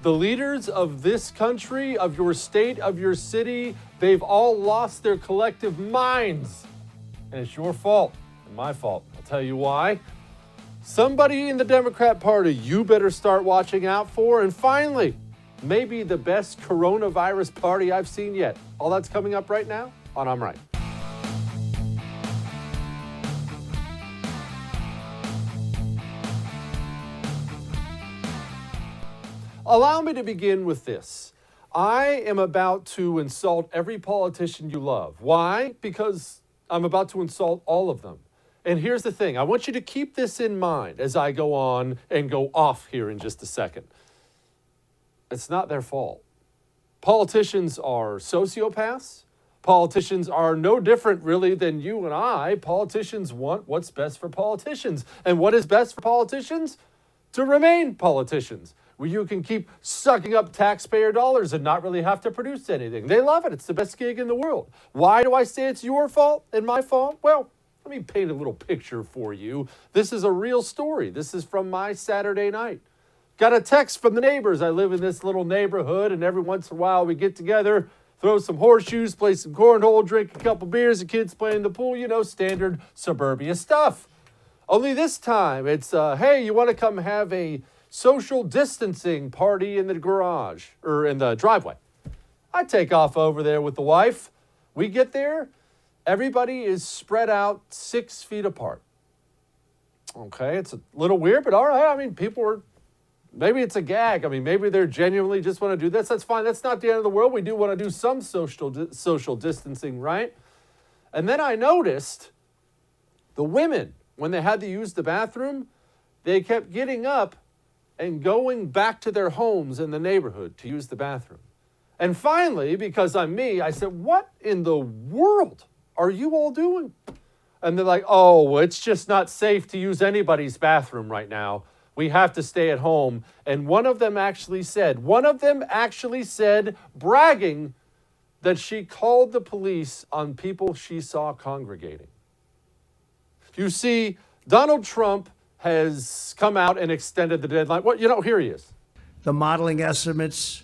The leaders of this country, of your state, of your city, they've all lost their collective minds. And it's your fault and my fault. I'll tell you why. Somebody in the Democrat Party you better start watching out for. And finally, maybe the best coronavirus party I've seen yet. All that's coming up right now on I'm Right. Allow me to begin with this. I am about to insult every politician you love. Why? Because I'm about to insult all of them. And here's the thing. I want you to keep this in mind as I go on and go off here in just a second. It's not their fault. Politicians are sociopaths. Politicians are no different, really, than you and I. Politicians want what's best for politicians. And what is best for politicians? To remain politicians, where you can keep sucking up taxpayer dollars and not really have to produce anything. They love it. It's the best gig in the world. Why do I say it's your fault and my fault? Well, let me paint a little picture for you. This is a real story. This is from my Saturday night. Got a text from the neighbors. I live in this little neighborhood, and every once in a while we get together, throw some horseshoes, play some cornhole, drink a couple beers, the kids play in the pool, standard suburbia stuff. Only this time it's, hey, you want to come have a social distancing party in the garage or in the driveway? I take off over there with the wife. We get there. Everybody is spread out 6 feet apart. Okay, it's a little weird, but all right. I mean, people are, maybe it's a gag. I mean, maybe they're genuinely just want to do this. That's fine. That's not the end of the world. We do want to do some social distancing, right? And then I noticed the women, when they had to use the bathroom, they kept getting up and going back to their homes in the neighborhood to use the bathroom. And finally, because I'm me, I said, what in the world are you all doing? And they're like, oh, it's just not safe to use anybody's bathroom right now. We have to stay at home. And one of them actually said, bragging that she called the police on people she saw congregating. You see, Donald Trump has come out and extended the deadline. Well, here he is. The modeling estimates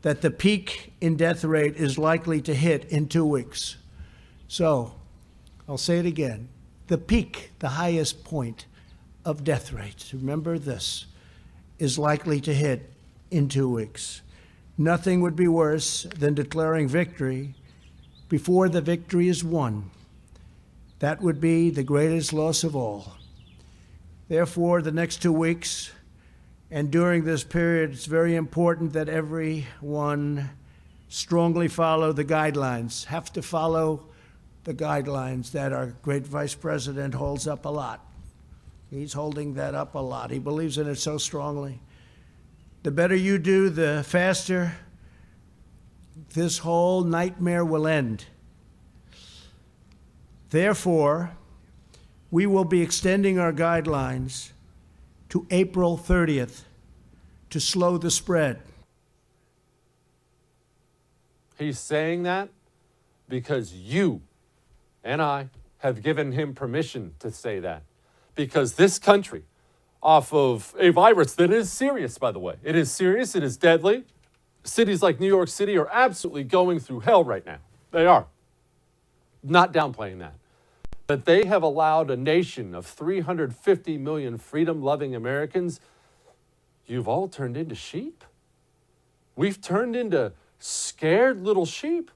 that the peak in death rate is likely to hit in 2 weeks. So, I'll say it again. The peak, the highest point of death rates, remember this, is likely to hit in 2 weeks. Nothing would be worse than declaring victory before the victory is won. That would be the greatest loss of all. Therefore, the next 2 weeks and during this period, it's very important that everyone strongly follow the guidelines, have to follow the guidelines that our great Vice President holds up a lot. He's holding that up a lot. He believes in it so strongly. The better you do, the faster this whole nightmare will end. Therefore, we will be extending our guidelines to April 30th to slow the spread. He's saying that because you and I have given him permission to say that. Because this country, off of a virus that is serious, by the way. It is serious. It is deadly. Cities like New York City are absolutely going through hell right now. They are. Not downplaying that. But they have allowed a nation of 350 million freedom-loving Americans. You've all turned into sheep. We've turned into scared little sheep.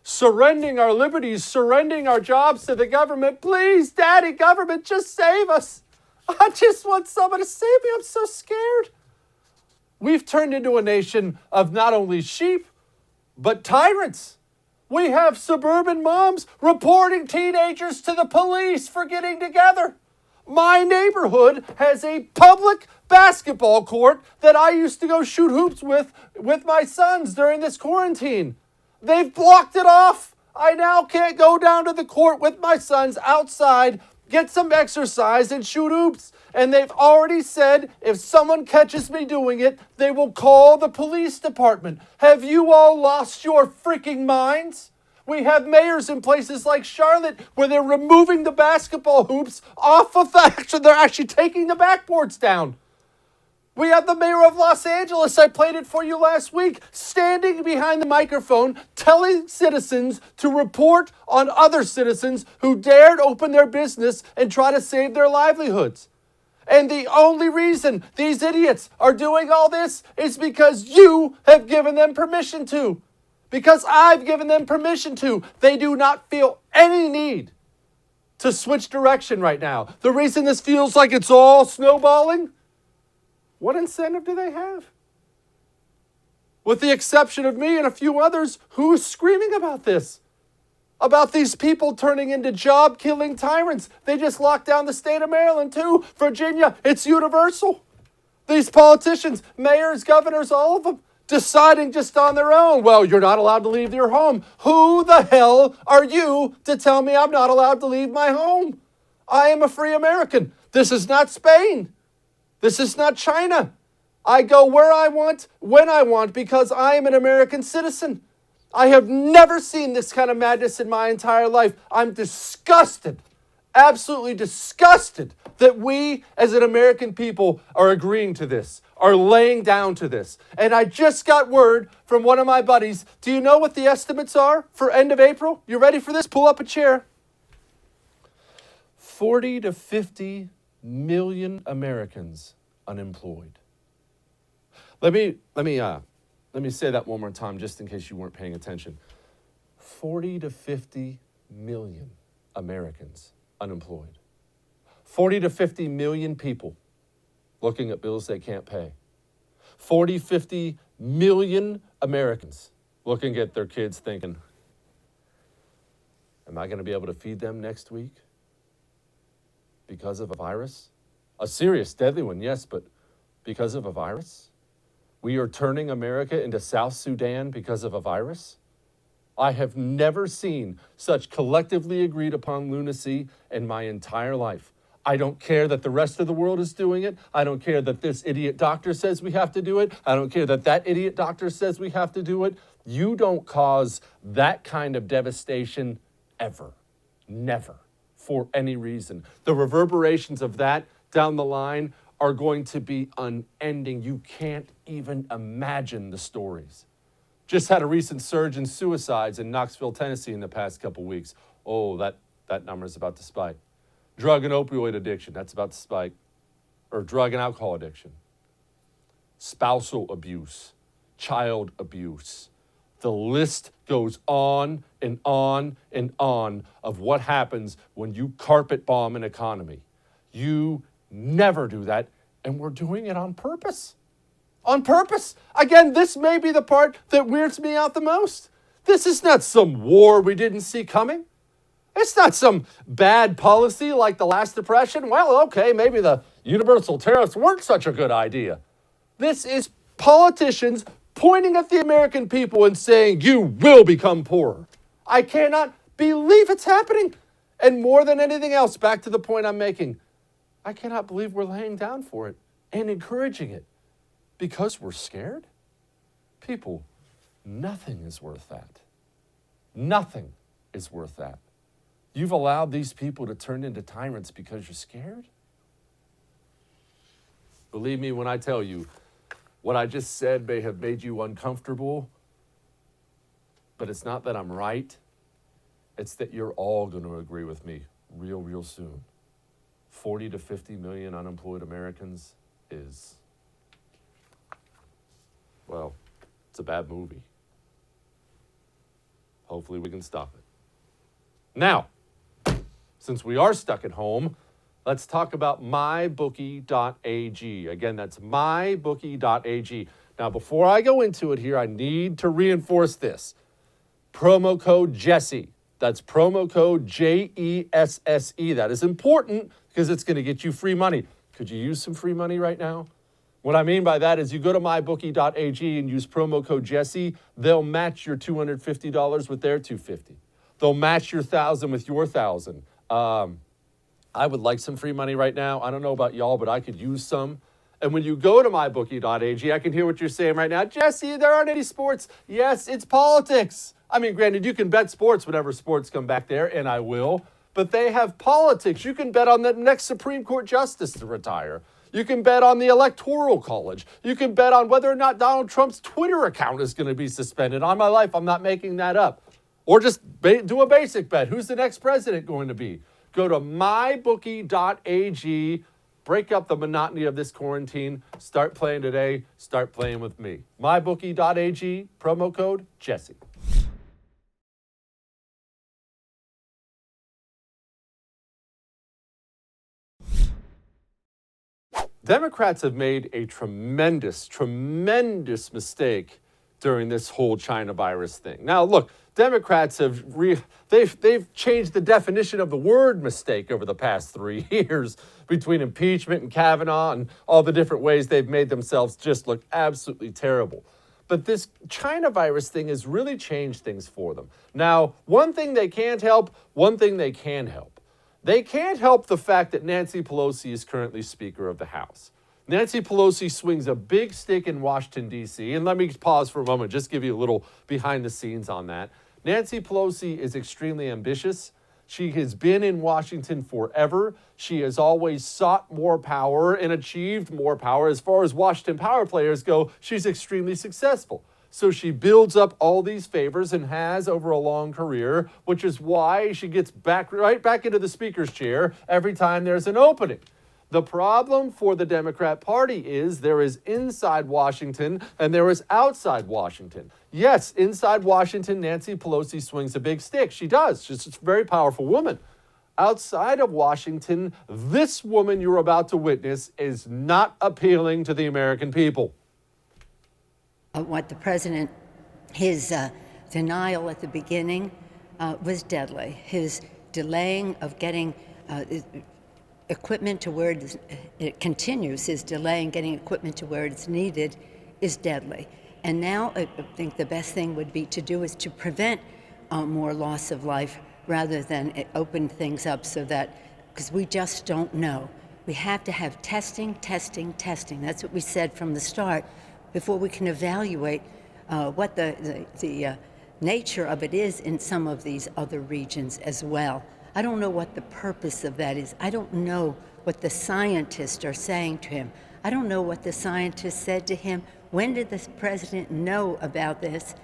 Surrendering our liberties, surrendering our jobs to the government. Please, Daddy, government, just save us. I just want someone to save me. I'm so scared. We've turned into a nation of not only sheep, but tyrants. We have suburban moms reporting teenagers to the police for getting together. My neighborhood has a public basketball court that I used to go shoot hoops with my sons during this quarantine. They've blocked it off. I now can't go down to the court with my sons outside, get some exercise, and shoot hoops. And they've already said if someone catches me doing it, they will call the police department. Have you all lost your freaking minds? We have mayors in places like Charlotte where they're removing the basketball hoops off of they're actually taking the backboards down. We have the mayor of Los Angeles, I played it for you last week, standing behind the microphone, telling citizens to report on other citizens who dared open their business and try to save their livelihoods. And the only reason these idiots are doing all this is because you have given them permission to. Because I've given them permission to. They do not feel any need to switch direction right now. The reason this feels like it's all snowballing, what incentive do they have? With the exception of me and a few others, who's screaming about this? About these people turning into job-killing tyrants. They just locked down the state of Maryland too. Virginia, it's universal. These politicians, mayors, governors, all of them, deciding just on their own, well, you're not allowed to leave your home. Who the hell are you to tell me I'm not allowed to leave my home? I am a free American. This is not Spain. This is not China. I go where I want, when I want, because I am an American citizen. I have never seen this kind of madness in my entire life. I'm disgusted, absolutely disgusted that we as an American people are agreeing to this, are laying down to this. And I just got word from one of my buddies. Do you know what the estimates are for end of April? You ready for this? Pull up a chair. 40 to 50 million Americans unemployed. Let me say that one more time just in case you weren't paying attention. 40 to 50 million Americans unemployed. 40 to 50 million people looking at bills they can't pay. 40, 50 million Americans looking at their kids thinking, am I going to be able to feed them next week because of a virus? A serious, deadly one, yes, but because of a virus? We are turning America into South Sudan because of a virus? I have never seen such collectively agreed upon lunacy in my entire life. I don't care that the rest of the world is doing it. I don't care that this idiot doctor says we have to do it. I don't care that that idiot doctor says we have to do it. You don't cause that kind of devastation ever. Never. For any reason. The reverberations of that down the line are going to be unending. You can't even imagine the stories. Just had a recent surge in suicides in Knoxville, Tennessee in the past couple weeks. Oh, that number is about to spike. Drug and opioid addiction, that's about to spike. Or drug and alcohol addiction. Spousal abuse, child abuse. The list goes on and on and on of what happens when you carpet bomb an economy. You never do that, and we're doing it on purpose. On purpose. Again, this may be the part that weirds me out the most. This is not some war we didn't see coming. It's not some bad policy like the last depression. Well, okay, maybe the universal tariffs weren't such a good idea. This is politicians pointing at the American people and saying, you will become poorer. I cannot believe it's happening. And more than anything else, back to the point I'm making, I cannot believe we're laying down for it and encouraging it because we're scared. People, nothing is worth that. Nothing is worth that. You've allowed these people to turn into tyrants because you're scared? Believe me when I tell you, what I just said may have made you uncomfortable, but it's not that I'm right. It's that you're all going to agree with me real soon. 40 to 50 million unemployed Americans is, well, it's a bad movie. Hopefully we can stop it. Now, since we are stuck at home, let's talk about mybookie.ag. Again, that's mybookie.ag. Now, before I go into it here, I need to reinforce this. Promo code Jesse. That's promo code Jesse. That is important because it's going to get you free money. Could you use some free money right now? What I mean by that is you go to mybookie.ag and use promo code Jesse. They'll match your $250 with their $250. They'll match your $1,000 with your $1,000. I would like some free money right now. I don't know about y'all, but I could use some. And when you go to mybookie.ag, I can hear what you're saying right now. Jesse, there aren't any sports. Yes, it's politics. I mean, granted, you can bet sports whenever sports come back there, and I will. But they have politics. You can bet on the next Supreme Court justice to retire. You can bet on the Electoral College. You can bet on whether or not Donald Trump's Twitter account is going to be suspended. On my life, I'm not making that up. Or just do a basic bet. Who's the next president going to be? Go to mybookie.ag. Break up the monotony of this quarantine. Start playing today. Start playing with me. Mybookie.ag, promo code Jesse. Democrats have made a tremendous mistake during this whole China virus thing. Now, look, Democrats have they've changed the definition of the word mistake over the past 3 years between impeachment and Kavanaugh and all the different ways they've made themselves just look absolutely terrible. But this China virus thing has really changed things for them. Now, one thing they can't help, one thing they can help. They can't help the fact that Nancy Pelosi is currently Speaker of the House. Nancy Pelosi swings a big stick in Washington, D.C., and let me pause for a moment, just give you a little behind the scenes on that. Nancy Pelosi is extremely ambitious. She has been in Washington forever. She has always sought more power and achieved more power. As far as Washington power players go, she's extremely successful. So she builds up all these favors and has over a long career, which is why she gets right back into the speaker's chair every time there's an opening. The problem for the Democrat Party is there is inside Washington and there is outside Washington. Yes, inside Washington, Nancy Pelosi swings a big stick. She does. She's a very powerful woman. Outside of Washington, this woman you're about to witness is not appealing to the American people. What the president, his denial at the beginning was deadly. His delaying of getting equipment to where it continues, his delay in getting equipment to where it's needed is deadly. And now I think the best thing would be to do is to prevent more loss of life rather than open things up so that, because we just don't know. We have to have testing. That's what we said from the start before we can evaluate what the nature of it is in some of these other regions as well. I don't know what the purpose of that is. I don't know what the scientists are saying to him. I don't know what the scientists said to him. When did the president know about this?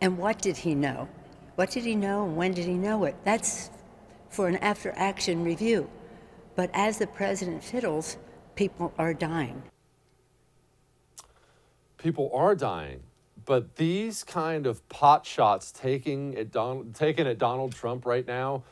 And what did he know? What did he know and when did he know it? That's for an after-action review. But as the president fiddles, people are dying. People are dying, but these kind of pot shots taken at Donald Trump right now,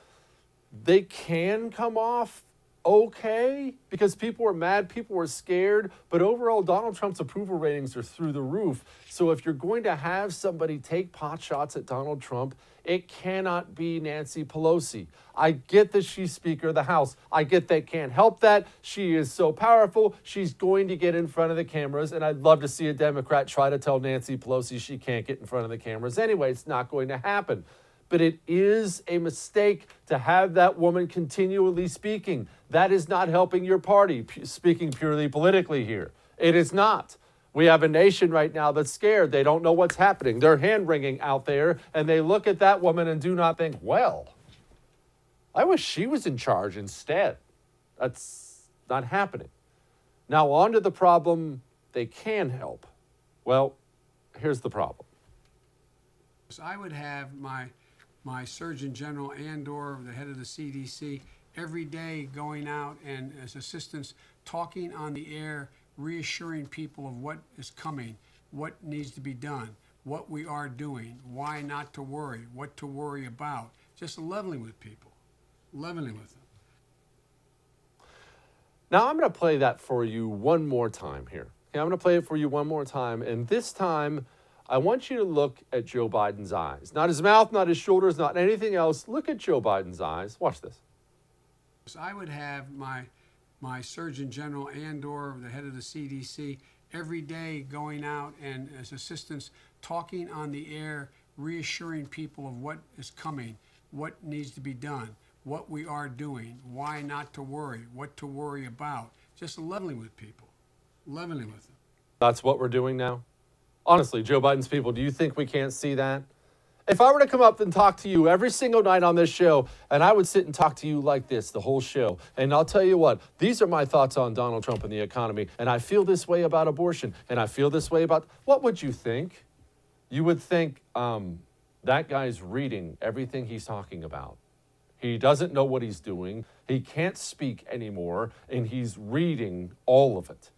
they can come off okay because people are mad, people are scared, but overall Donald Trump's approval ratings are through the roof. So if you're going to have somebody take pot shots at Donald Trump, it cannot be Nancy Pelosi. I get that she's Speaker of the House. I get they can't help that. She is so powerful. She's going to get in front of the cameras, and I'd love to see a Democrat try to tell Nancy Pelosi she can't get in front of the cameras anyway. It's not going to happen. But it is a mistake to have that woman continually speaking. That is not helping your party, speaking purely politically here. It is not. We have a nation right now that's scared. They don't know what's happening. They're hand-wringing out there, and they look at that woman and do not think, well, I wish she was in charge instead. That's not happening. Now, on to the problem they can help. Well, here's the problem. I would have my Surgeon General and/or the head of the CDC every day going out and as assistants talking on the air, reassuring people of what is coming, what needs to be done, what we are doing, why not to worry, what to worry about, just leveling with people, leveling with them. Now, I'm going to play that for you one more time here. Okay, I'm going to play it for you one more time, and this time, I want you to look at Joe Biden's eyes. Not his mouth, not his shoulders, not anything else. Look at Joe Biden's eyes. Watch this. I would have my Surgeon General and/or the head of the CDC every day going out and as assistants talking on the air, reassuring people of what is coming, what needs to be done, what we are doing, why not to worry, what to worry about, just leveling with people, leveling with them. That's what we're doing now? Honestly, Joe Biden's people, do you think we can't see that? If I were to come up and talk to you every single night on this show, and I would sit and talk to you like this the whole show, and I'll tell you what, these are my thoughts on Donald Trump and the economy, and I feel this way about abortion, and I feel this way about, what would you think? You would think that guy's reading everything he's talking about. He doesn't know what he's doing. He can't speak anymore, and he's reading all of it.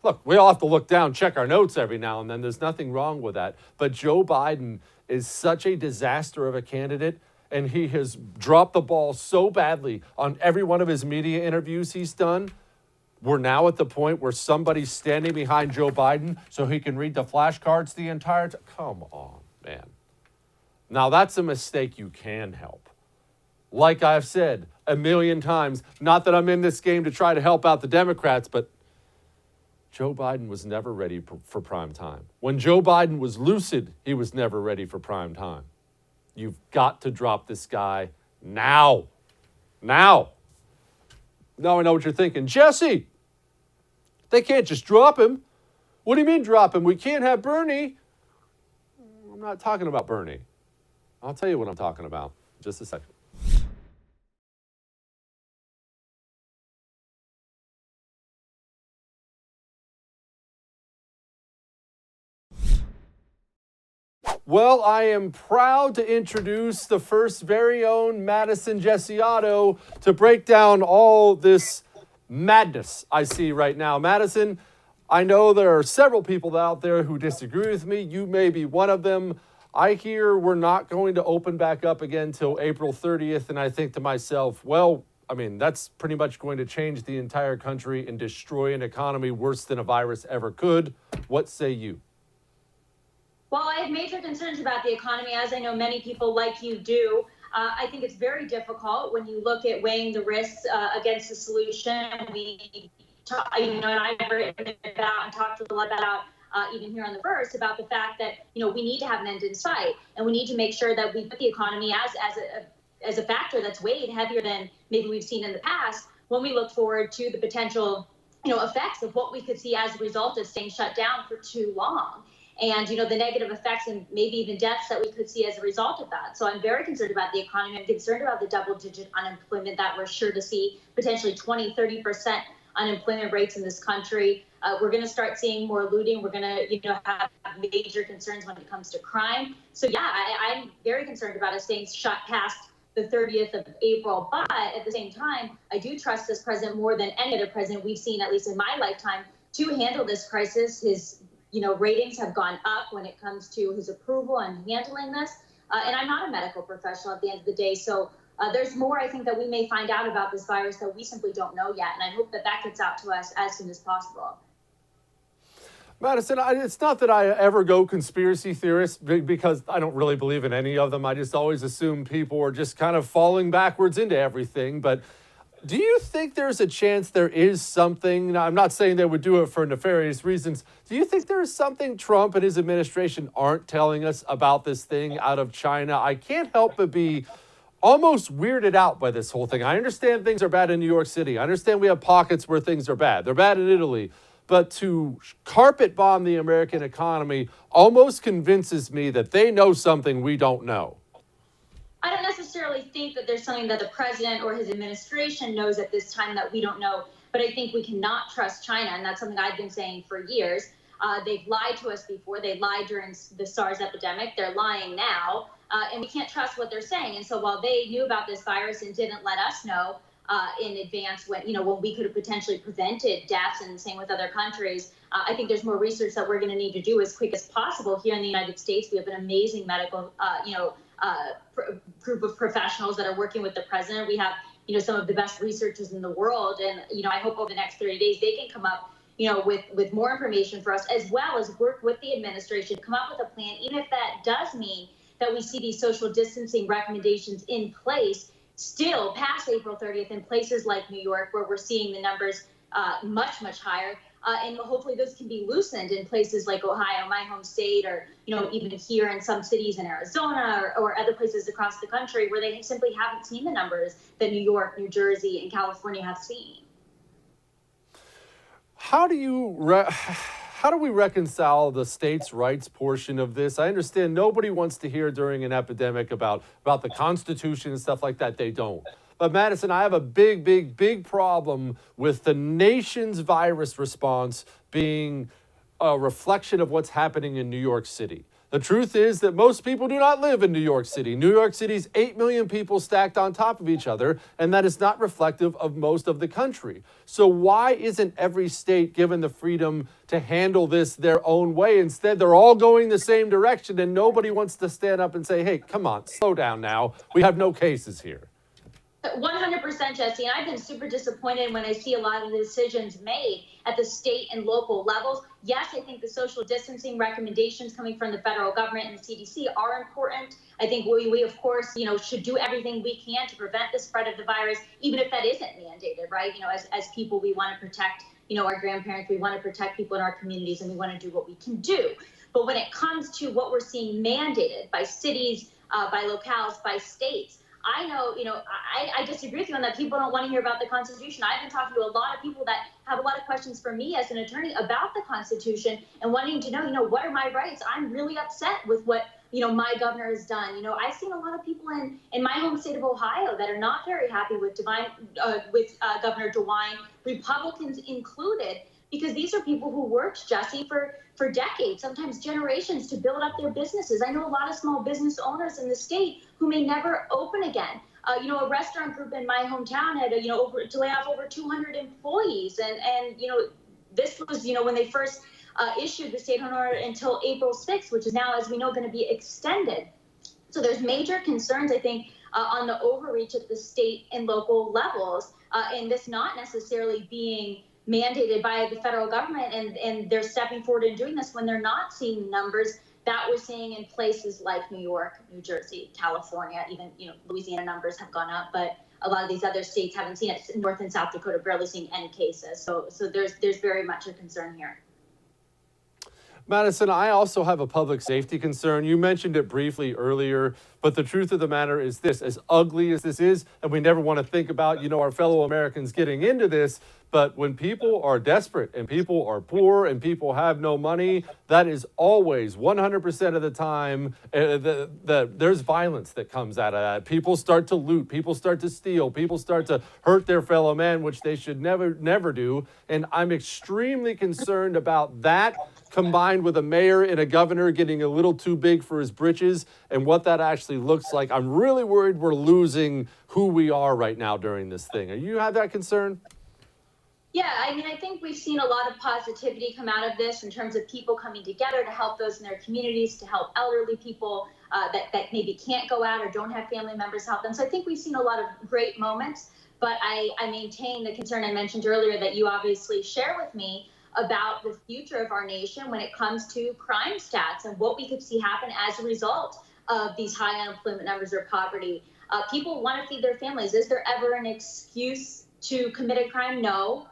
Look, we all have to look down, check our notes every now and then. There's nothing wrong with that. But Joe Biden is such a disaster of a candidate, and he has dropped the ball so badly on every one of his media interviews he's done. We're now at the point where somebody's standing behind Joe Biden so he can read the flashcards the entire time. Come on, man. Now, that's a mistake you can help. Like I've said a million times, not that I'm in this game to try to help out the Democrats, but Joe Biden was never ready for prime time. When Joe Biden was lucid, he was never ready for prime time. You've got to drop this guy now. Now. Now I know what you're thinking. Jesse, they can't just drop him. What do you mean drop him? We can't have Bernie. I'm not talking about Bernie. I'll tell you what I'm talking about in just a second. Well, I am proud to introduce the first very own Madison Gessiato to break down all this madness I see right now. Madison, I know there are several people out there who disagree with me. You may be one of them. I hear we're not going to open back up again till April 30th, and I think to myself, well, I mean, that's pretty much going to change the entire country and destroy an economy worse than a virus ever could. What say you? Well, I have major concerns about the economy, as I know many people like you do. I think it's very difficult when you look at weighing the risks against the solution. We, and I've written about and talked a lot about even here on the Verse about the fact that we need to have an end in sight, and we need to make sure that we put the economy as a factor that's weighed heavier than maybe we've seen in the past when we look forward to the potential effects of what we could see as a result of staying shut down for too long. And, the negative effects and maybe even deaths that we could see as a result of that. So I'm very concerned about the economy. I'm concerned about the double-digit unemployment that we're sure to see, potentially 20, 30% unemployment rates in this country. We're going to start seeing more looting. We're going to, have major concerns when it comes to crime. So, yeah, I'm very concerned about us staying shut past the 30th of April. But at the same time, I do trust this president more than any other president we've seen, at least in my lifetime, to handle this crisis. His ratings have gone up when it comes to his approval and handling this. And I'm not a medical professional at the end of the day. So there's more, I think, that we may find out about this virus that we simply don't know yet. And I hope that gets out to us as soon as possible. Madison, it's not that I ever go conspiracy theorist because I don't really believe in any of them. I just always assume people are just kind of falling backwards into everything. But do you think there's a chance there is something? Now, I'm not saying they would do it for nefarious reasons. Do you think there is something Trump and his administration aren't telling us about this thing out of China? I can't help but be almost weirded out by this whole thing. I understand things are bad in New York City. I understand we have pockets where things are bad. They're bad in Italy. But to carpet bomb the American economy almost convinces me that they know something we don't know. I don't necessarily think that there's something that the president or his administration knows at this time that we don't know, but I think we cannot trust China, and that's something I've been saying for years. They've lied to us before. They lied during the SARS epidemic. They're lying now, and we can't trust what they're saying. And so while they knew about this virus and didn't let us know in advance when we could have potentially prevented deaths, and the same with other countries, I think there's more research that we're going to need to do as quick as possible here in the United States. We have an amazing medical, group of professionals that are working with the president. We have, some of the best researchers in the world. And, I hope over the next 30 days, they can come up, with more information for us, as well as work with the administration to come up with a plan, even if that does mean that we see these social distancing recommendations in place still past April 30th in places like New York, where we're seeing the numbers much, much higher. And hopefully those can be loosened in places like Ohio, my home state, or, even here in some cities in Arizona or other places across the country where they simply haven't seen the numbers that New York, New Jersey, and California have seen. How do you how do we reconcile the states' rights portion of this? I understand nobody wants to hear during an epidemic about the Constitution and stuff like that. They don't. But Madison, I have a big problem with the nation's virus response being a reflection of what's happening in New York City. The truth is that most people do not live in New York City. New York City's 8 million people stacked on top of each other, and that is not reflective of most of the country. So why isn't every state given the freedom to handle this their own way? Instead, they're all going the same direction, and nobody wants to stand up and say, hey, come on, slow down now. We have no cases here. 100%, Jesse. And I've been super disappointed when I see a lot of the decisions made at the state and local levels. Yes, I think the social distancing recommendations coming from the federal government and the CDC are important. I think we of course, should do everything we can to prevent the spread of the virus, even if that isn't mandated, right? As people, we want to protect, our grandparents, we want to protect people in our communities, and we want to do what we can do. But when it comes to what we're seeing mandated by cities, by locales, by states, I know, I disagree with you on that. People don't want to hear about the Constitution. I've been talking to a lot of people that have a lot of questions for me as an attorney about the Constitution and wanting to know, what are my rights? I'm really upset with what, my governor has done. I've seen a lot of people in my home state of Ohio that are not very happy with Governor DeWine, Republicans included, because these are people who worked, Jesse, for decades, sometimes generations, to build up their businesses. I know a lot of small business owners in the state who may never open again. A restaurant group in my hometown had, to lay off over 200 employees. And this was, when they first issued the stay-at-home order until April 6th, which is now, as we know, going to be extended. So there's major concerns, I think, on the overreach at the state and local levels, and this not necessarily being mandated by the federal government, and they're stepping forward and doing this when they're not seeing the numbers that we're seeing in places like New York, New Jersey, California, even Louisiana numbers have gone up, but a lot of these other states haven't seen it. North and South Dakota barely seeing any cases. So there's very much a concern here. Madison, I also have a public safety concern. You mentioned it briefly earlier, but the truth of the matter is this: as ugly as this is, and we never want to think about, our fellow Americans getting into this, but when people are desperate and people are poor and people have no money, that is always 100% of the time, there's violence that comes out of that. People start to loot, people start to steal, people start to hurt their fellow man, which they should never do. And I'm extremely concerned about that, combined with a mayor and a governor getting a little too big for his britches and what that actually looks like. I'm really worried we're losing who we are right now during this thing. Do you have that concern? Yeah, I think we've seen a lot of positivity come out of this in terms of people coming together to help those in their communities, to help elderly people that maybe can't go out or don't have family members help them. So I think we've seen a lot of great moments, but I maintain the concern I mentioned earlier that you obviously share with me about the future of our nation when it comes to crime stats and what we could see happen as a result of these high unemployment numbers or poverty. People want to feed their families. Is there ever an excuse to commit a crime? No.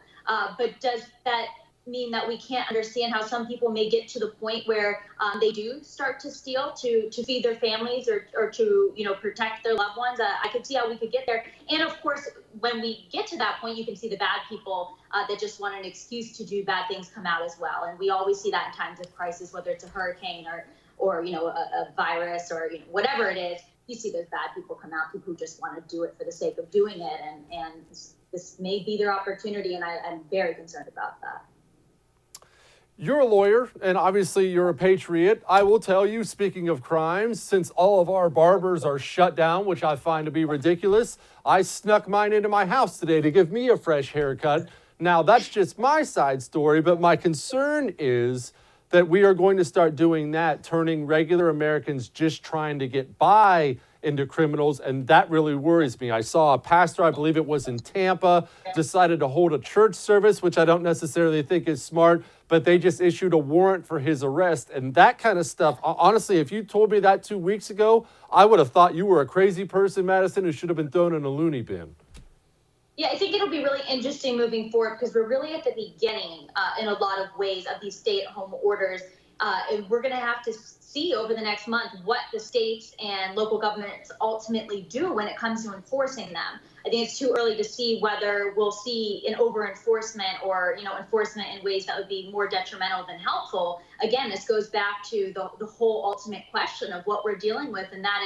But does that mean that we can't understand how some people may get to the point where they do start to steal to feed their families or to protect their loved ones? I could see how we could get there. And of course, when we get to that point, you can see the bad people that just want an excuse to do bad things come out as well. And we always see that in times of crisis, whether it's a hurricane or a virus or whatever it is. You see those bad people come out, people who just want to do it for the sake of doing it, and this may be their opportunity, and I'm very concerned about that. You're a lawyer, and obviously you're a patriot. I will tell you, speaking of crimes, since all of our barbers are shut down, which I find to be ridiculous, I snuck mine into my house today to give me a fresh haircut. Now, that's just my side story, but my concern is that we are going to start doing that, turning regular Americans just trying to get by into criminals, and that really worries me. I saw a pastor, I believe it was in Tampa, decided to hold a church service, which I don't necessarily think is smart, but they just issued a warrant for his arrest, and that kind of stuff. Honestly, if you told me that 2 weeks ago, I would have thought you were a crazy person, Madison, who should have been thrown in a loony bin. Yeah, I think it'll be really interesting moving forward because we're really at the beginning in a lot of ways of these stay-at-home orders. And we're going to have to see over the next month what the states and local governments ultimately do when it comes to enforcing them. I think it's too early to see whether we'll see an over-enforcement or, enforcement in ways that would be more detrimental than helpful. Again, this goes back to the whole ultimate question of what we're dealing with, and that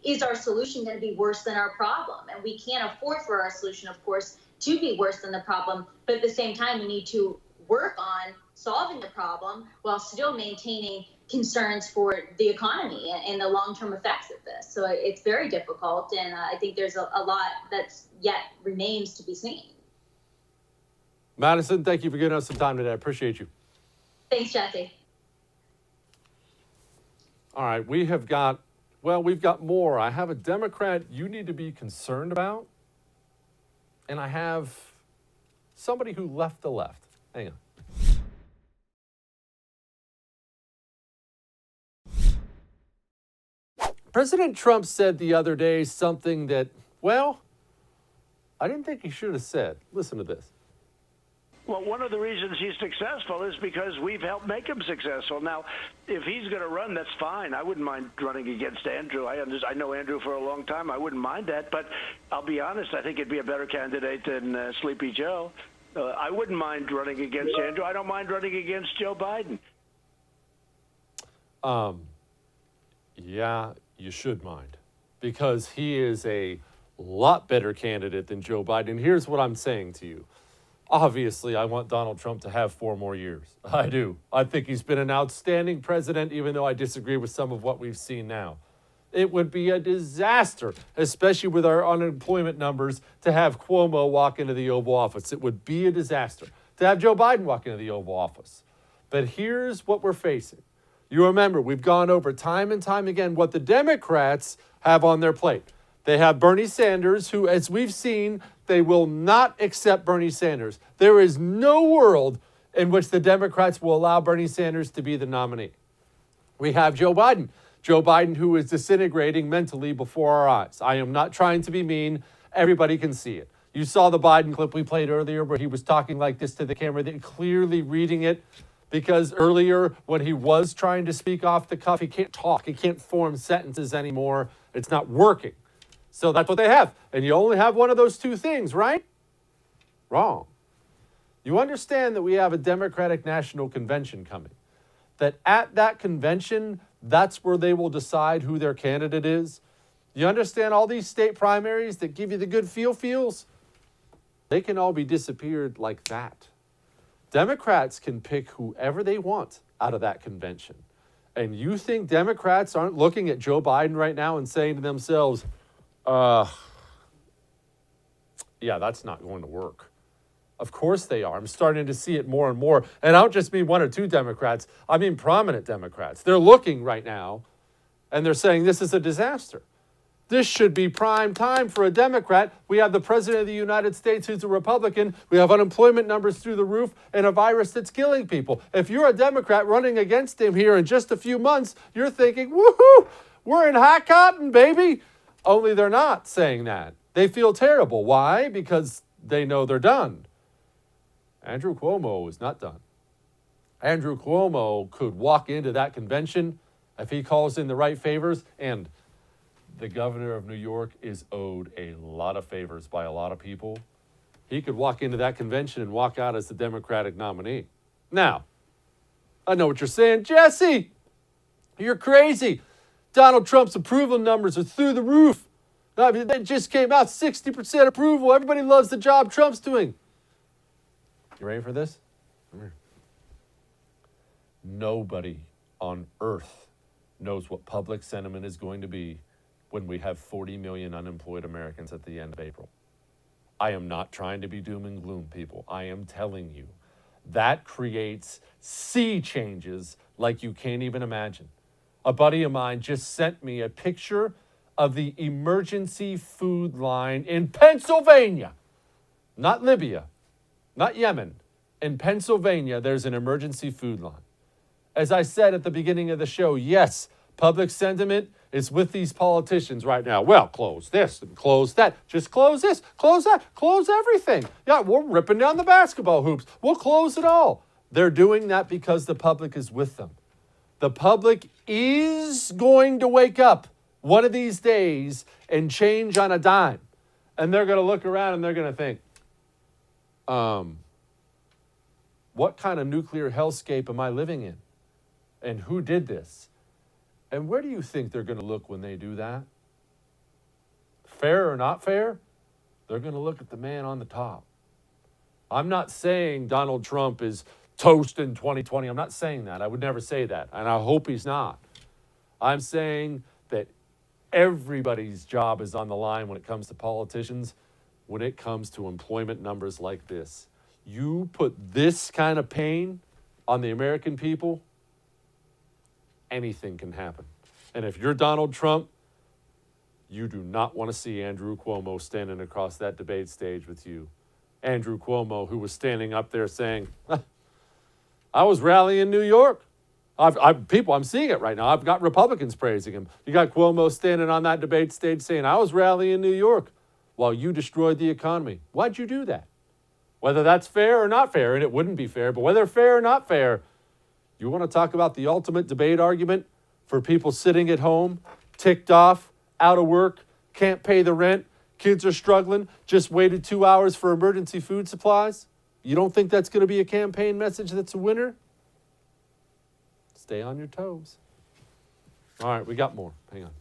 is our solution going to be worse than our problem? And we can't afford for our solution, of course, to be worse than the problem, but at the same time, we need to work on solving the problem while still maintaining concerns for the economy and the long-term effects of this. So it's very difficult, and I think there's a lot that's yet remains to be seen. Madison, thank you for giving us some time today. I appreciate you. Thanks, Jesse. All right, we've got more. I have a Democrat you need to be concerned about, and I have somebody who left the left. Hang on. President Trump said the other day something that, I didn't think he should have said. Listen to this. Well, one of the reasons he's successful is because we've helped make him successful. Now, if he's going to run, that's fine. I wouldn't mind running against Andrew. I know Andrew for a long time. I wouldn't mind that. But I'll be honest, I think he'd be a better candidate than Sleepy Joe. I wouldn't mind running against Andrew. I don't mind running against Joe Biden. Yeah, you should mind, because he is a lot better candidate than Joe Biden. Here's what I'm saying to you. Obviously, I want Donald Trump to have 4 more years. I do. I think he's been an outstanding president, even though I disagree with some of what we've seen now. It would be a disaster, especially with our unemployment numbers, to have Cuomo walk into the Oval Office. It would be a disaster to have Joe Biden walk into the Oval Office. But here's what we're facing. You remember, we've gone over time and time again what the Democrats have on their plate. They have Bernie Sanders, who, as we've seen, they will not accept Bernie Sanders. There is no world in which the Democrats will allow Bernie Sanders to be the nominee. We have Joe Biden. Joe Biden, who is disintegrating mentally before our eyes. I am not trying to be mean. Everybody can see it. You saw the Biden clip we played earlier where he was talking like this to the camera, clearly reading it. Because earlier, when he was trying to speak off the cuff, he can't talk. He can't form sentences anymore. It's not working. So that's what they have. And you only have one of those two things, right? Wrong. You understand that we have a Democratic National Convention coming. That at that convention, that's where they will decide who their candidate is. You understand all these state primaries that give you the good feels? They can all be disappeared like that. Democrats can pick whoever they want out of that convention. And you think Democrats aren't looking at Joe Biden right now and saying to themselves, yeah, that's not going to work. Of course they are. I'm starting to see it more and more. And I don't just mean 1 or 2 Democrats. I mean prominent Democrats. They're looking right now and they're saying this is a disaster. This should be prime time for a Democrat. We have the President of the United States who's a Republican. We have unemployment numbers through the roof and a virus that's killing people. If you're a Democrat running against him here in just a few months, you're thinking, woohoo, we're in hot cotton, baby. Only they're not saying that. They feel terrible. Why? Because they know they're done. Andrew Cuomo is not done. Andrew Cuomo could walk into that convention if he calls in the right favors, and the governor of New York is owed a lot of favors by a lot of people. He could walk into that convention and walk out as the Democratic nominee. Now, I know what you're saying. Jesse, you're crazy. Donald Trump's approval numbers are through the roof. I mean, they just came out, 60% approval. Everybody loves the job Trump's doing. You ready for this? Come here. Nobody on earth knows what public sentiment is going to be when we have 40 million unemployed Americans at the end of April. I am not trying to be doom and gloom, people. I am telling you, that creates sea changes like you can't even imagine. A buddy of mine just sent me a picture of the emergency food line in Pennsylvania. Not Libya, not Yemen. In Pennsylvania, there's an emergency food line. As I said at the beginning of the show, yes, public sentiment is with these politicians right now. Well, close this and close that. Just close this, close that, close everything. Yeah, we're ripping down the basketball hoops. We'll close it all. They're doing that because the public is with them. The public is going to wake up one of these days and change on a dime. And they're going to look around and they're going to think, what kind of nuclear hellscape am I living in? And who did this? And where do you think they're going to look when they do that? Fair or not fair? They're going to look at the man on the top. I'm not saying Donald Trump is toast in 2020. I'm not saying that. I would never say that. And I hope he's not. I'm saying that everybody's job is on the line when it comes to politicians, when it comes to employment numbers like this. You put this kind of pain on the American people, anything can happen. And if you're Donald Trump, you do not want to see Andrew Cuomo standing across that debate stage with you. Andrew Cuomo, who was standing up there saying, I was rallying New York. I'm seeing it right now. I've got Republicans praising him. You got Cuomo standing on that debate stage saying, I was rallying New York while you destroyed the economy. Why'd you do that? Whether that's fair or not fair, and it wouldn't be fair, but whether fair or not fair, you want to talk about the ultimate debate argument for people sitting at home, ticked off, out of work, can't pay the rent, kids are struggling, just waited 2 hours for emergency food supplies? You don't think that's going to be a campaign message that's a winner? Stay on your toes. All right, we got more. Hang on.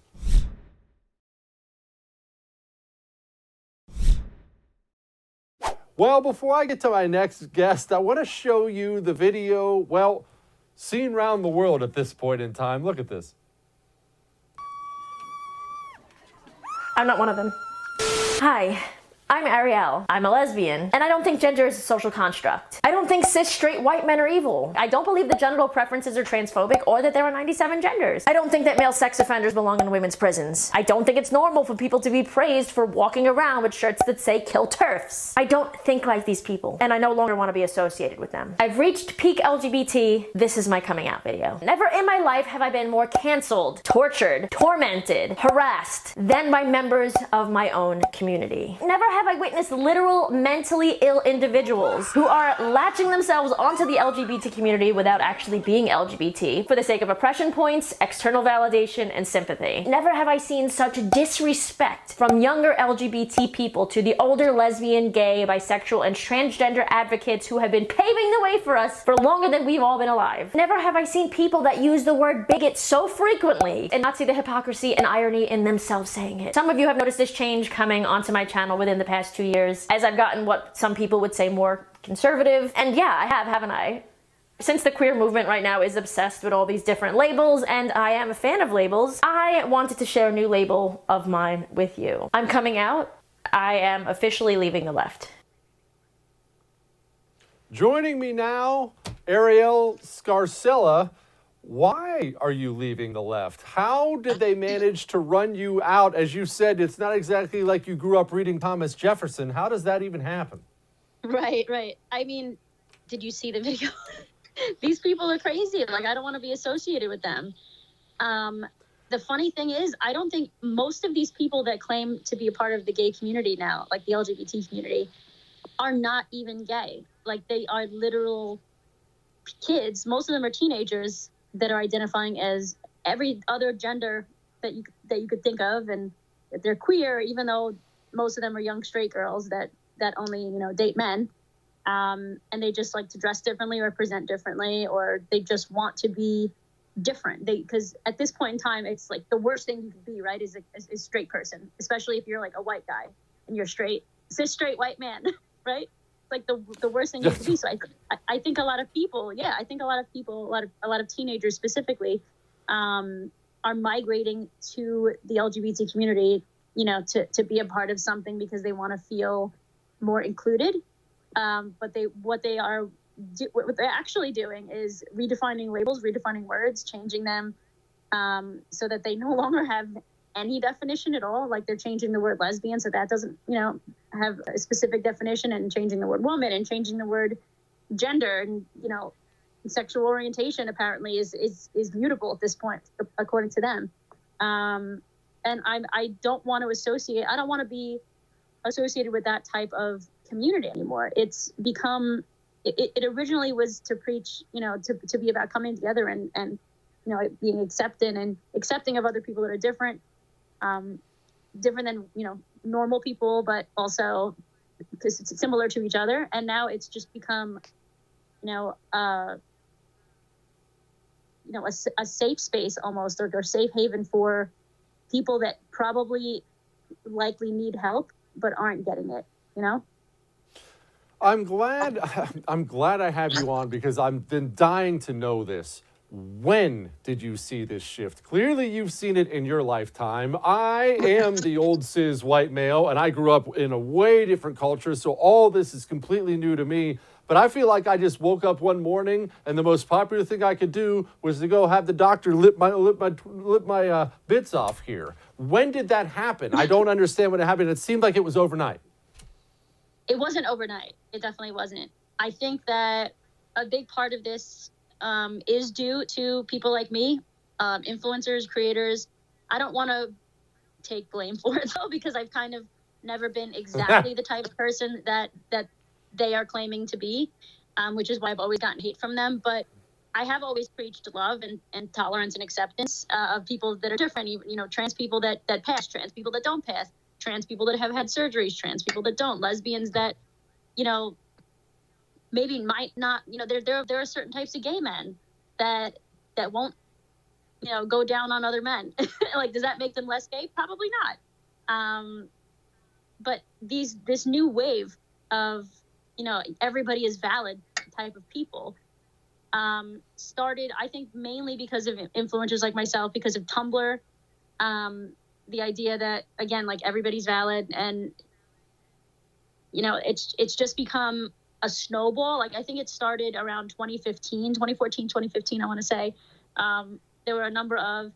Well, before I get to my next guest, I want to show you the video, well, seen around the world at this point in time. Look at this. I'm not one of them. Hi, I'm Ariel. I'm a lesbian, and I don't think gender is a social construct. I don't think cis straight white men are evil. I don't believe that genital preferences are transphobic or that there are 97 genders. I don't think that male sex offenders belong in women's prisons. I don't think it's normal for people to be praised for walking around with shirts that say kill TERFs. I don't think like these people, and I no longer want to be associated with them. I've reached peak LGBT. This is my coming out video. Never in my life have I been more canceled, tortured, tormented, harassed than by members of my own community. Never have I witnessed literal mentally ill individuals who are latching themselves onto the LGBT community without actually being LGBT for the sake of oppression points, external validation, and sympathy. Never have I seen such disrespect from younger LGBT people to the older lesbian, gay, bisexual, and transgender advocates who have been paving the way for us for longer than we've all been alive. Never have I seen people that use the word bigot so frequently and not see the hypocrisy and irony in themselves saying it. Some of you have noticed this change coming onto my channel within the past 2 years, as I've gotten what some people would say more conservative. And yeah, I have, haven't I? Since the queer movement right now is obsessed with all these different labels, and I am a fan of labels, I wanted to share a new label of mine with you. I'm coming out. I am officially leaving the left. Joining me now, Ariel Scarcella. Why are you leaving the left? How did they manage to run you out? As you said, it's not exactly like you grew up reading Thomas Jefferson. How does that even happen? Right. I mean, did you see the video? These people are crazy. Like, I don't want to be associated with them. The funny thing is, I don't think most of these people that claim to be a part of the gay community now, like the LGBT community, are not even gay. Like, they are literal kids. Most of them are teenagers that are identifying as every other gender that you could think of, and that they're queer, even though most of them are young straight girls that only date men, and they just like to dress differently or present differently, or they just want to be different. Because at this point in time, it's like the worst thing you could be, right, is a straight person, especially if you're like a white guy and you're straight, cis straight white man, right? Like the worst thing you could be. So I think a lot of people, a lot of teenagers specifically, are migrating to the LGBT community, to be a part of something because they want to feel more included. But what they're actually doing is redefining labels, redefining words, changing them, so that they no longer have any definition at all. Like, they're changing the word lesbian, so that doesn't, have a specific definition, and changing the word woman, and changing the word gender, and sexual orientation apparently is mutable at this point, according to them. And I don't want to associate. I don't want to be associated with that type of community anymore. It's become. It originally was to preach, to be about coming together and being accepted and accepting of other people that are different, different than, normal people, but also because it's similar to each other. And now it's just become, a safe space almost, or safe haven for people that probably likely need help but aren't getting it, I'm glad I have you on because I've been dying to know this. When did you see this shift? Clearly you've seen it in your lifetime. I am the old cis white male and I grew up in a way different culture, so all this is completely new to me. But I feel like I just woke up one morning and the most popular thing I could do was to go have the doctor lip my bits off here. When did that happen? I don't understand when it happened. It seemed like it was overnight. It wasn't overnight. It definitely wasn't. I think that a big part of this is due to people like me, influencers, creators. I don't want to take blame for it though, because I've kind of never been exactly the type of person that they are claiming to be, which is why I've always gotten hate from them. But I have always preached love and tolerance and acceptance of people that are different. Trans people that pass, trans people that don't pass, trans people that have had surgeries, trans people that don't, lesbians that, maybe might not, there are certain types of gay men that won't, go down on other men. Like, does that make them less gay? Probably not. But this new wave of, everybody is valid type of people started, I think, mainly because of influencers like myself, because of Tumblr. The idea that, again, like, everybody's valid, and it's just become a snowball. Like, I think it started around 2014, 2015, I want to say. There were a number of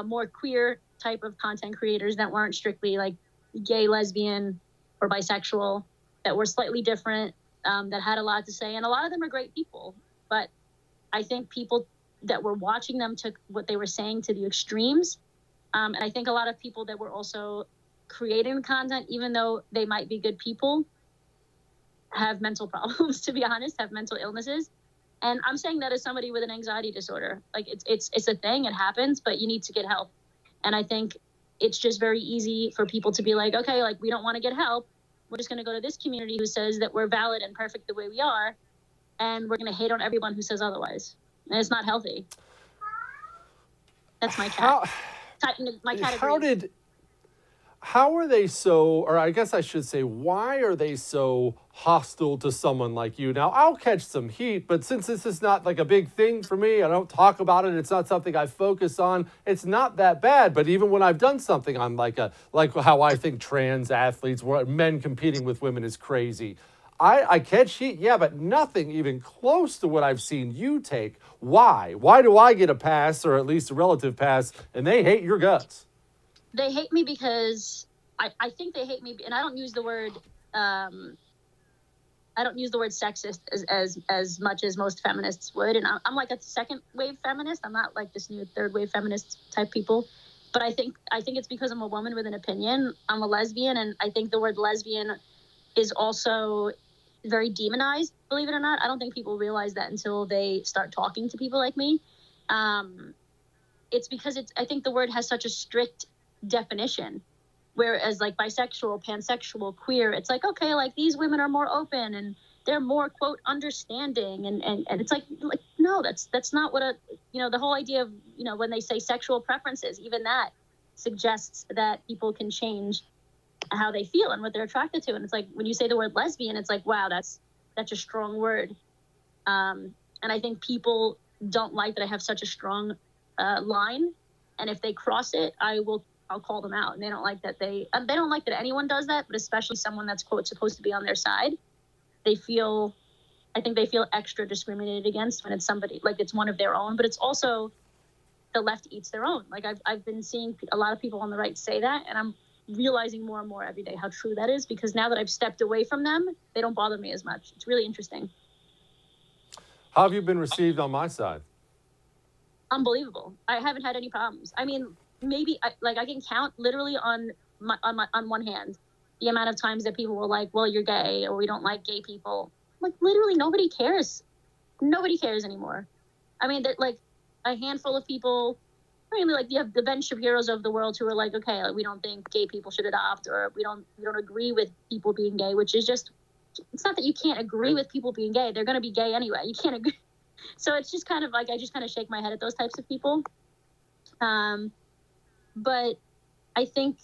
more queer type of content creators that weren't strictly like gay, lesbian, or bisexual, that were slightly different, that had a lot to say, and a lot of them are great people. But I think people that were watching them took what they were saying to the extremes. And I think a lot of people that were also creating the content, even though they might be good people, have mental problems, to be honest, have mental illnesses. And I'm saying that as somebody with an anxiety disorder. Like, it's a thing, it happens, but you need to get help. And I think it's just very easy for people to be like, okay, like, we don't want to get help. We're just going to go to this community who says that we're valid and perfect the way we are, and we're going to hate on everyone who says otherwise. And it's not healthy. That's my cat. My cat agrees. How are they so, or I guess I should say, why are they so hostile to someone like you? Now, I'll catch some heat, but since this is not like a big thing for me, I don't talk about it, it's not something I focus on, it's not that bad. But even when I've done something, I'm like how I think trans athletes, men competing with women is crazy. I catch heat, yeah, but nothing even close to what I've seen you take. Why? Why do I get a pass, or at least a relative pass, and they hate your guts? They hate me because I think they hate me, and I don't use the word sexist as much as most feminists would. And I'm like a second wave feminist. I'm not like this new third wave feminist type people. But I think it's because I'm a woman with an opinion. I'm a lesbian, and I think the word lesbian is also very demonized, believe it or not. I don't think people realize that until they start talking to people like me. It's because I think the word has such a strict definition, whereas like bisexual, pansexual, queer, it's like, okay, like, these women are more open and they're more, quote, understanding, and it's like no, that's not what the whole idea of, when they say sexual preferences, even that suggests that people can change how they feel and what they're attracted to. And it's like, when you say the word lesbian, it's like, wow, that's a strong word. And I think people don't like that I have such a strong line, and if they cross it, I'll call them out. And they don't like that they don't like that anyone does that, but especially someone that's, quote, supposed to be on their side. I think they feel extra discriminated against when it's somebody, like, it's one of their own, but it's also the left eats their own. Like, I've been seeing a lot of people on the right say that, and I'm realizing more and more every day how true that is, because now that I've stepped away from them, they don't bother me as much. It's really interesting. How have you been received on my side? Unbelievable. I haven't had any problems. I mean, maybe I can count literally on one hand the amount of times that people were like, well, you're gay, or we don't like gay people. Like, literally nobody cares. Nobody cares anymore. I mean, like, a handful of people, really, like you have the Ben Shapiros of the world who are like, okay, like, we don't think gay people should adopt, or we don't agree with people being gay, which is just, it's not that you can't agree with people being gay. They're going to be gay anyway. You can't agree. So it's just kind of like, I just kind of shake my head at those types of people. But I think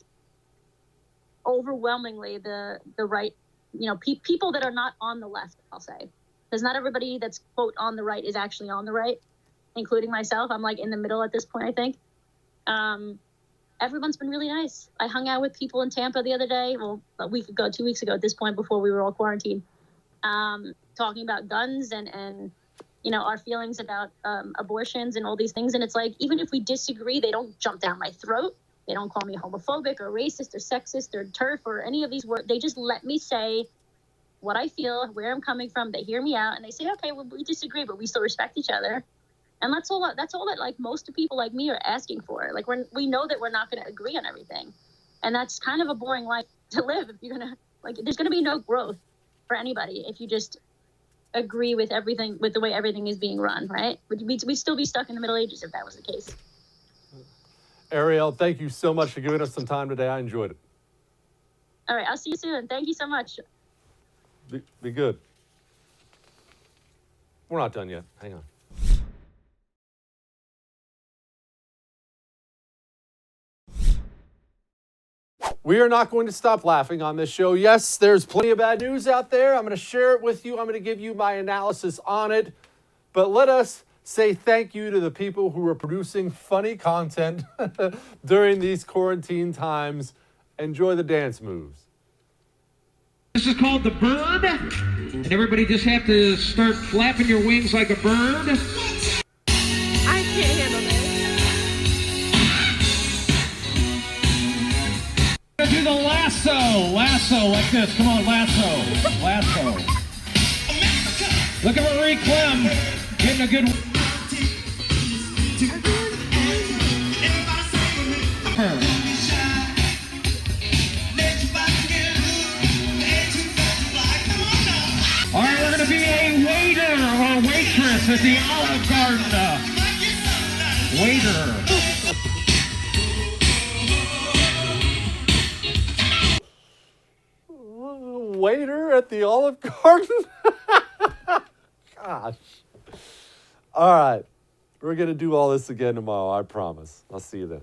overwhelmingly the right, people that are not on the left, I'll say, because not everybody that's quote on the right is actually on the right, including myself. I'm like in the middle at this point, I think. Everyone's been really nice. I hung out with people in Tampa the other day, well, a week ago, 2 weeks ago at this point, before we were all quarantined, talking about guns and our feelings about abortions and all these things. And it's like, even if we disagree, they don't jump down my throat. They don't call me homophobic or racist or sexist or TERF or any of these words. They just let me say what I feel, where I'm coming from. They hear me out and they say, okay, well, we disagree, but we still respect each other. And that's all that like most people like me are asking for. Like we know that we're not going to agree on everything. And that's kind of a boring life to live if you're going to, like, there's going to be no growth for anybody if you just agree with everything, with the way everything is being run, right? We'd still be stuck in the Middle Ages if that was the case. Ariel, thank you so much for giving us some time today. I enjoyed it. All right, I'll see you soon. Thank you so much. Be good. We're not done yet. Hang on. We are not going to stop laughing on this show. Yes, there's plenty of bad news out there. I'm going to share it with you. I'm going to give you my analysis on it. But let us say thank you to the people who are producing funny content during these quarantine times. Enjoy the dance moves. This is called the bird. And everybody just have to start flapping your wings like a bird. I can't handle this. Do the lasso like this. Come on, lasso. Look at Marie Clem getting a good. All right, we're going to be a waiter or waitress at the Olive Garden. Waiter. Waiter at the Olive Garden? Gosh. All right. We're going to do all this again tomorrow, I promise. I'll see you then.